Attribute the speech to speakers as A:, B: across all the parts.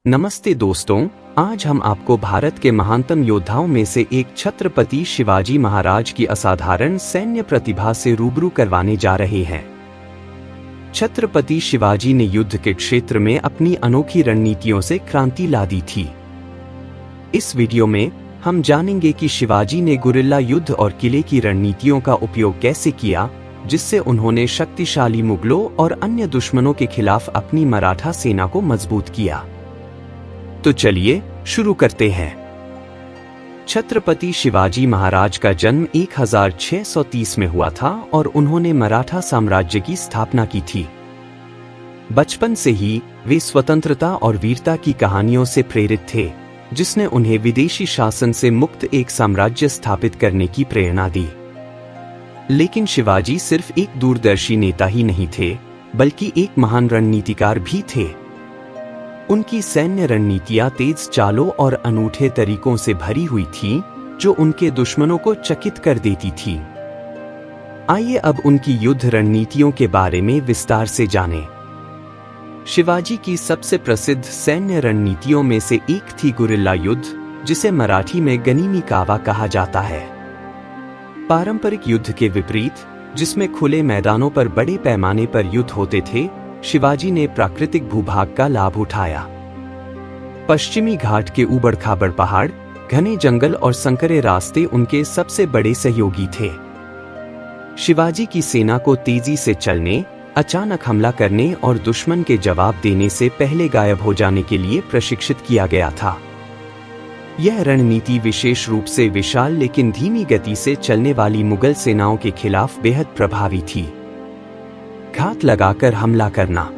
A: नमस्ते दोस्तों, आज हम आपको भारत के महानतम योद्धाओं में से एक छत्रपति शिवाजी महाराज की असाधारण सैन्य प्रतिभा से रूबरू करवाने जा रहे हैं। छत्रपति शिवाजी ने युद्ध के क्षेत्र में अपनी अनोखी रणनीतियों से क्रांति ला दी थी। इस वीडियो में हम जानेंगे कि शिवाजी ने गुरिल्ला युद्ध और किले की रणनीतियों का उपयोग कैसे किया, जिससे उन्होंने शक्तिशाली मुगलों और अन्य दुश्मनों के खिलाफ अपनी मराठा सेना को मजबूत किया। तो चलिए शुरू करते हैं। छत्रपति शिवाजी महाराज का जन्म 1630 में हुआ था और उन्होंने मराठा साम्राज्य की स्थापना की थी। बचपन से ही वे स्वतंत्रता और वीरता की कहानियों से प्रेरित थे, जिसने उन्हें विदेशी शासन से मुक्त एक साम्राज्य स्थापित करने की प्रेरणा दी। लेकिन शिवाजी सिर्फ एक दूरदर्शी नेता ही नहीं थे, बल्कि एक महान रणनीतिकार भी थे। उनकी सैन्य रणनीतियां तेज चालों और अनूठे तरीकों से भरी हुई थीं, जो उनके दुश्मनों को चकित कर देती थीं। आइए अब उनकी युद्ध रणनीतियों के बारे में विस्तार से जानें। शिवाजी की सबसे प्रसिद्ध सैन्य रणनीतियों में से एक थी गुरिल्ला युद्ध, जिसे मराठी में गनीमी कावा कहा जाता है। पारंपरिक युद्ध के विपरीत, जिसमें खुले मैदानों पर बड़े पैमाने पर युद्ध होते थे, शिवाजी ने प्राकृतिक भूभाग का लाभ उठाया। पश्चिमी घाट के ऊबड़-खाबड़ पहाड़, घने जंगल और संकरे रास्ते उनके सबसे बड़े सहयोगी थे। शिवाजी की सेना को तेजी से चलने, अचानक हमला करने और दुश्मन के जवाब देने से पहले गायब हो जाने के लिए प्रशिक्षित किया गया था। यह रणनीति विशेष रूप से विशाल लेकिन धीमी गति से चलने वाली मुगल सेनाओं के खिलाफ बेहद प्रभावी थी। घात लगाकर हमला करना।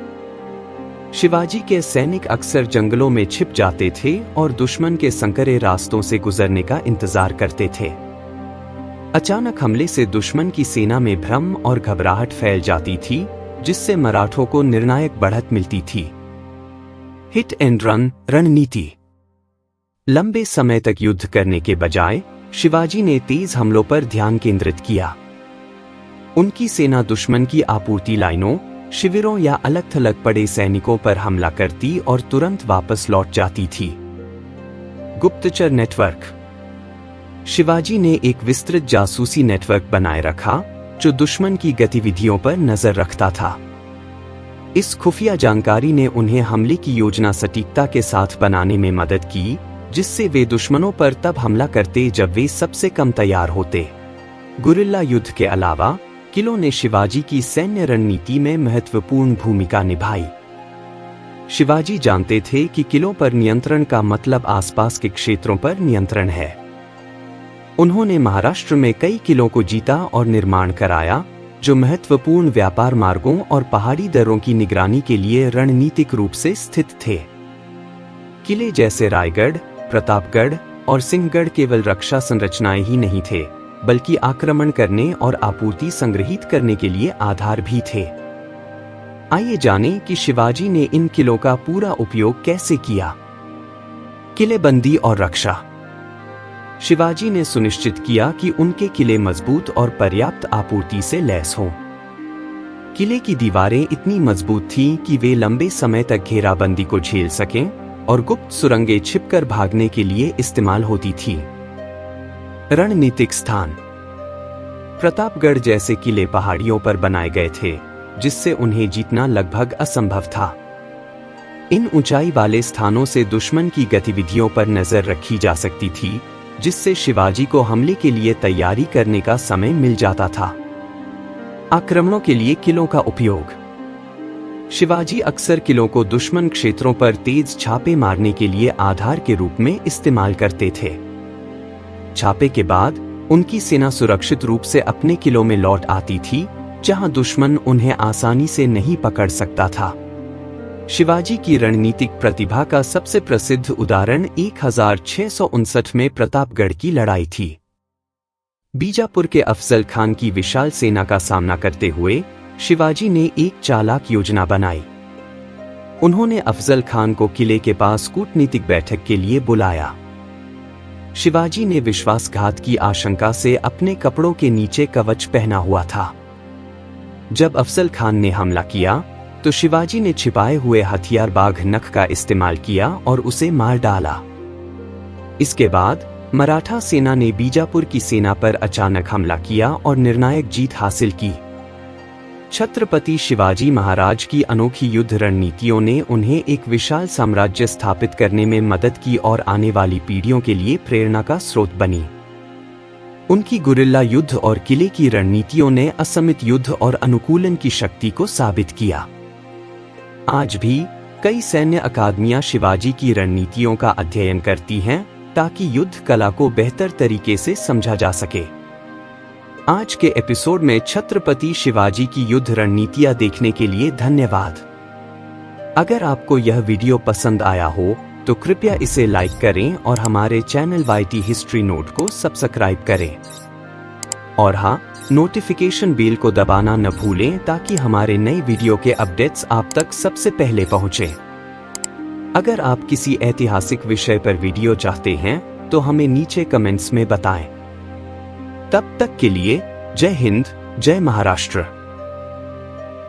A: शिवाजी के सैनिक अक्सर जंगलों में छिप जाते थे और दुश्मन के संकरे रास्तों से गुजरने का इंतजार करते थे। अचानक हमले से दुश्मन की सेना में भ्रम और घबराहट फैल जाती थी, जिससे मराठों को निर्णायक बढ़त मिलती थी। हिट एंड रन रणनीति। लंबे समय तक युद्ध करने के बजाय शिवाजी ने तेज हमलों पर ध्यान केंद्रित किया। उनकी सेना दुश्मन की आपूर्ति लाइनों, शिविरों या अलग-थलग पड़े सैनिकों पर हमला करती और तुरंत वापस लौट जाती थी। गुप्तचर नेटवर्क। शिवाजी ने एक विस्तृत जासूसी नेटवर्क बनाए रखा, जो दुश्मन की गतिविधियों पर नजर रखता था। इस खुफिया जानकारी ने उन्हें हमले की योजना सटीकता के साथ बनाने में मदद की, जिससे वे दुश्मनों पर तब हमला करते जब वे सबसे कम तैयार होते। गुरिल्ला युद्ध के अलावा किलों ने शिवाजी की सैन्य रणनीति में महत्वपूर्ण भूमिका निभाई। शिवाजी जानते थे कि किलों पर नियंत्रण का मतलब आसपास के क्षेत्रों पर नियंत्रण है। उन्होंने महाराष्ट्र में कई किलों को जीता और निर्माण कराया, जो महत्वपूर्ण व्यापार मार्गों और पहाड़ी दर्रों की निगरानी के लिए रणनीतिक रूप से स्थित थे। किले जैसे रायगढ़, प्रतापगढ़ और सिंहगढ़ केवल रक्षा संरचनाएं ही नहीं थे, बल्कि आक्रमण करने और आपूर्ति संग्रहित करने के लिए आधार भी थे। आइए जानें कि शिवाजी ने इन किलों का पूरा उपयोग कैसे किया। किलेबंदी और रक्षा। शिवाजी ने सुनिश्चित किया कि उनके किले मजबूत और पर्याप्त आपूर्ति से लैस हों। किले की दीवारें इतनी मजबूत थीं कि वे लंबे समय तक घेराबंदी को झेल सकें और गुप्त सुरंगें छिपकर भागने के लिए इस्तेमाल होती थीं। रणनीतिक स्थान। प्रतापगढ़ जैसे किले पहाड़ियों पर बनाए गए थे, जिससे उन्हें जीतना लगभग असंभव था। इन ऊंचाई वाले स्थानों से दुश्मन की गतिविधियों पर नजर रखी जा सकती थी, जिससे शिवाजी को हमले के लिए तैयारी करने का समय मिल जाता था। आक्रमणों के लिए किलों का उपयोग। शिवाजी अक्सर किलों को दुश्मन क्षेत्रों पर तेज छापे मारने के लिए आधार के रूप में इस्तेमाल करते थे। छापे के बाद उनकी सेना सुरक्षित रूप से अपने किलों में लौट आती थी, जहां दुश्मन उन्हें आसानी से नहीं पकड़ सकता था। शिवाजी की रणनीतिक प्रतिभा का सबसे प्रसिद्ध उदाहरण 1659 में प्रतापगढ़ की लड़ाई थी। बीजापुर के अफजल खान की विशाल सेना का सामना करते हुए शिवाजी ने एक चालाक योजना बनाई। उन्होंने अफजल खान को किले के पास कूटनीतिक बैठक के लिए बुलाया। शिवाजी ने विश्वासघात की आशंका से अपने कपड़ों के नीचे कवच पहना हुआ था। जब अफजल खान ने हमला किया, तो शिवाजी ने छिपाए हुए हथियार बाघ नख का इस्तेमाल किया और उसे मार डाला। इसके बाद मराठा सेना ने बीजापुर की सेना पर अचानक हमला किया और निर्णायक जीत हासिल की। छत्रपति शिवाजी महाराज की अनोखी युद्ध रणनीतियों ने उन्हें एक विशाल साम्राज्य स्थापित करने में मदद की और आने वाली पीढ़ियों के लिए प्रेरणा का स्रोत बनी। उनकी गुरिल्ला युद्ध और किले की रणनीतियों ने असमित युद्ध और अनुकूलन की शक्ति को साबित किया। आज भी कई सैन्य अकादमियां शिवाजी की रणनीतियों का अध्ययन करती हैं ताकि युद्ध कला को बेहतर तरीके से समझा जा सके। आज के एपिसोड में छत्रपति शिवाजी की युद्ध रणनीतियां देखने के लिए धन्यवाद। अगर आपको यह वीडियो पसंद आया हो तो कृपया इसे लाइक करें और हमारे चैनल YT हिस्ट्री नोट को सब्सक्राइब करें। और हाँ, नोटिफिकेशन बेल को दबाना न भूलें ताकि हमारे नए वीडियो के अपडेट्स आप तक सबसे पहले पहुंचे। अगर आप किसी ऐतिहासिक विषय पर वीडियो चाहते हैं तो हमें नीचे कमेंट्स में बताएं। तब तक के लिए जय हिंद, जय महाराष्ट्र।